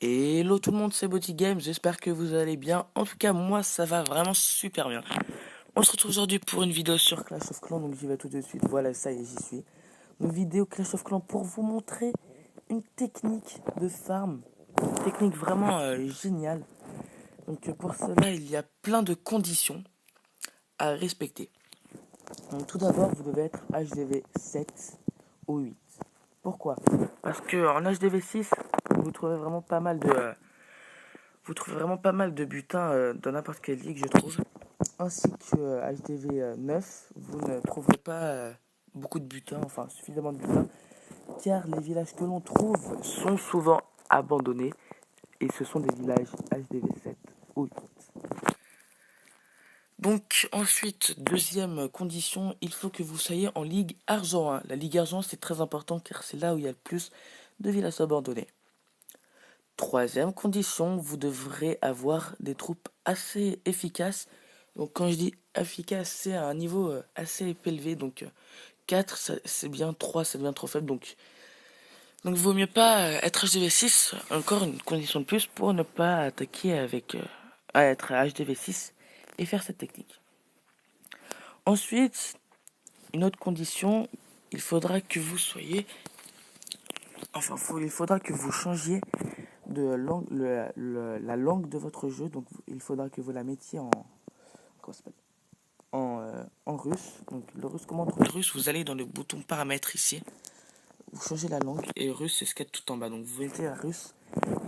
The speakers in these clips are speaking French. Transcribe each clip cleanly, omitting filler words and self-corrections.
Hello tout le monde, c'est Body Games, j'espère que vous allez bien. En tout cas, moi ça va vraiment super bien. On se retrouve aujourd'hui pour une vidéo sur Clash of Clans, donc j'y vais tout de suite. Voilà, ça y est, j'y suis. Une vidéo Clash of Clans pour vous montrer une technique de farm, une technique vraiment géniale. Donc pour cela, il y a plein de conditions à respecter. Donc tout d'abord, vous devez être HDV 7 ou 8. Pourquoi? Parce que en HDV 6, vous trouvez vraiment pas mal de butins dans n'importe quelle ligue, je trouve. Ainsi que HDV 9, vous ne trouverez pas beaucoup de butins, enfin suffisamment de butins, car les villages que l'on trouve sont souvent abandonnés, et ce sont des villages HDV 7 ou 8. Donc ensuite, deuxième condition, il faut que vous soyez en Ligue Argent 1. La Ligue Argent, c'est très important car c'est là où il y a le plus de villages abandonnés. Troisième condition, vous devrez avoir des troupes assez efficaces. Donc quand je dis efficace, c'est à un niveau assez élevé. Donc 4, c'est bien, 3, ça devient trop faible. Donc il vaut mieux pas être HDV6, encore une condition de plus pour ne pas attaquer avec à être HDV6 et faire cette technique. Ensuite, une autre condition, il faudra que vous soyez... il faudra que vous changiez de langue, la langue de votre jeu. Donc il faudra que vous la mettiez en russe. Donc le russe, comment on trouve le russe? Vous allez dans le bouton paramètres ici. Vous changez la langue et russe c'est ce qu'il y a tout en bas. Donc vous mettez la russe.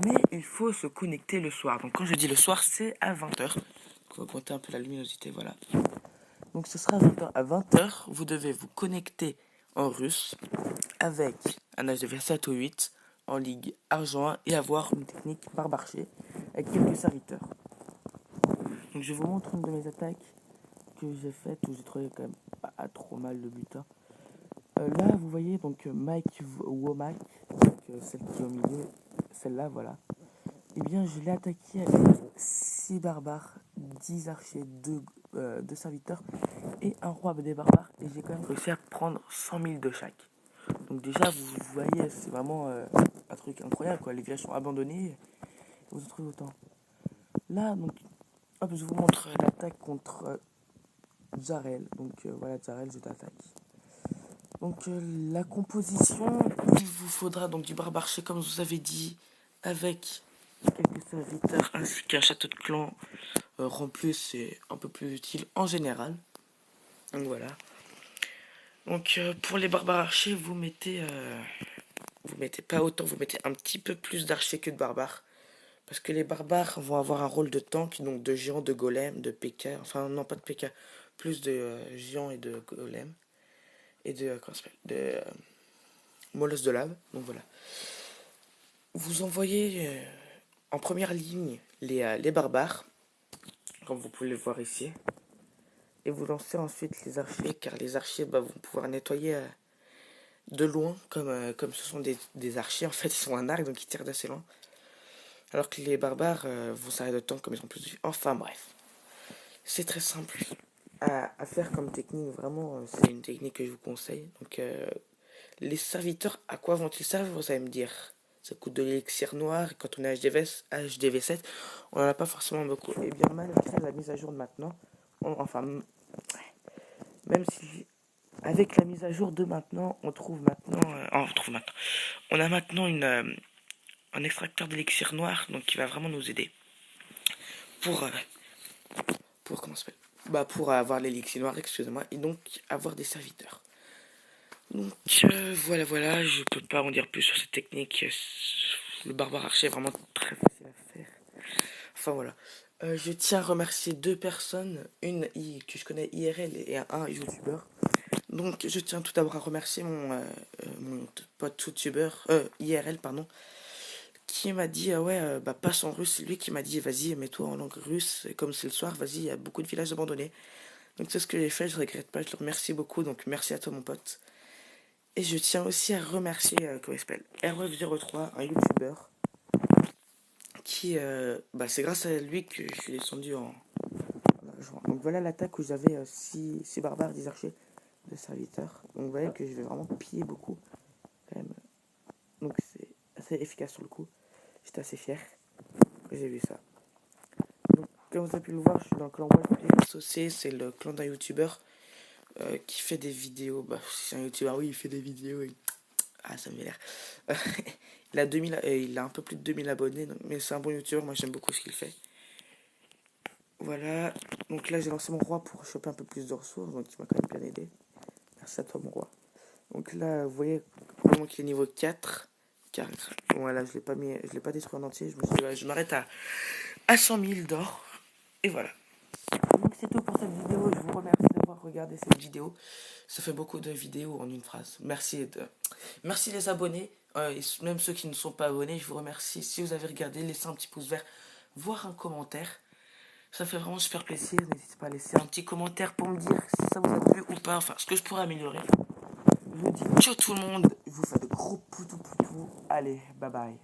Mais il faut se connecter le soir. Donc quand je dis le soir, c'est à 20h. On va augmenter un peu la luminosité, voilà. Donc ce sera à 20h. Vous devez vous connecter en russe avec un HDV 7 ou 8 en ligue argent 1 et avoir une technique par marché avec quelques serviteurs. Donc je vous montre une de mes attaques que j'ai faites où j'ai trouvé quand même pas trop mal de butins. Là vous voyez donc Mike Womack, donc celle qui est au milieu, celle-là voilà. Et bien je l'ai attaqué avec 6 barbares, 10 archers, 2 serviteurs et un roi des barbares, et j'ai quand même réussi à prendre 100 000 de chaque. Donc déjà vous voyez, c'est vraiment un truc incroyable quoi, les villages sont abandonnés, vous en trouvez autant. Là donc hop, je vous montre l'attaque contre Jarel. Donc voilà, Jarel, je t'attaque. Donc la composition, il vous faudra donc du barbarché comme je vous avais dit, avec quelques serviteurs ainsi qu'un château de clan rempli, c'est un peu plus utile en général. Donc voilà. Donc pour les barbares archers, vous mettez pas autant, vous mettez un petit peu plus d'archers que de barbares. Parce que les barbares vont avoir un rôle de tank, donc de géants, de golems, de PK, enfin non pas de PK, plus de géants et de golems, et de, comment ça s'appelle, de molosses de lave, donc voilà. Vous envoyez en première ligne les barbares, comme vous pouvez le voir ici, et vous lancez ensuite les archers, car les archers vont pouvoir nettoyer de loin, comme ce sont des archers, en fait ils sont un arc, donc ils tirent d'assez loin. Alors que les barbares vont s'arrêter de temps comme ils ont plus de vie. Enfin bref. C'est très simple à faire comme technique, vraiment, c'est une technique que je vous conseille. Donc, les serviteurs, à quoi vont-ils servir? Vous allez me dire, ça coûte de l'élixir noir, et quand on est HDV 7, on n'en a pas forcément beaucoup. Et bien, malgré la mise à jour de maintenant, même si, avec la mise à jour de maintenant, on a maintenant un extracteur d'élixir noir, donc qui va vraiment nous aider pour, comment ça s'appelle, pour avoir l'élixir noir, excusez-moi, et donc avoir des serviteurs. Donc voilà, je peux pas en dire plus sur cette technique. Le barbare archer est vraiment très facile à faire. Enfin voilà. Je tiens à remercier 2 personnes, une que je connais IRL et un youtubeur. Donc je tiens tout d'abord à remercier mon pote youtubeur, IRL pardon, qui m'a dit ouais passe en russe. C'est lui qui m'a dit vas-y mets-toi en langue russe, et comme c'est le soir, vas-y, il y a beaucoup de villages abandonnés. Donc c'est ce que j'ai fait, je regrette pas, je le remercie beaucoup, donc merci à toi mon pote. Et je tiens aussi à remercier, comment il s'appelle, RF03, un youtubeur, qui, c'est grâce à lui que je suis descendu en argent. Donc voilà l'attaque où j'avais 6 barbares, 10 archers, 2 serviteurs. Donc vous voyez que je vais vraiment piller beaucoup, quand même. Donc c'est assez efficace sur le coup. J'étais assez fier que j'ai vu ça. Donc, comme vous avez pu le voir, je suis dans le clan Wolfplay associé. C'est le clan d'un youtubeur qui fait des vidéos. Bah, c'est un youtubeur, oui, il fait des vidéos. Ah, ça me l'air. Il a 2000, il a un peu plus de 2000 abonnés, mais c'est un bon youtubeur. Moi, j'aime beaucoup ce qu'il fait. Voilà. Donc là, j'ai lancé mon roi pour choper un peu plus de ressources. Donc, il m'a quand même bien aidé. Merci à toi, mon roi. Donc là, vous voyez, probablement qu'il est niveau 4. Car, voilà, je l'ai pas détruit en entier. Je me suis dit, je m'arrête à 100 000 d'or. Et voilà. Donc c'est tout pour cette vidéo. Je vous remercie d'avoir regardé cette vidéo. Ça fait beaucoup de vidéos en une phrase. Merci les abonnés. Et même ceux qui ne sont pas abonnés, je vous remercie. Si vous avez regardé, laissez un petit pouce vert, voire un commentaire. Ça fait vraiment super plaisir. N'hésitez pas à laisser un petit commentaire pour me dire si ça vous a plu ou pas. Enfin, ce que je pourrais améliorer. Je vous dis ciao tout le monde. Je vous fais de gros poutous poutous. Allez, bye bye.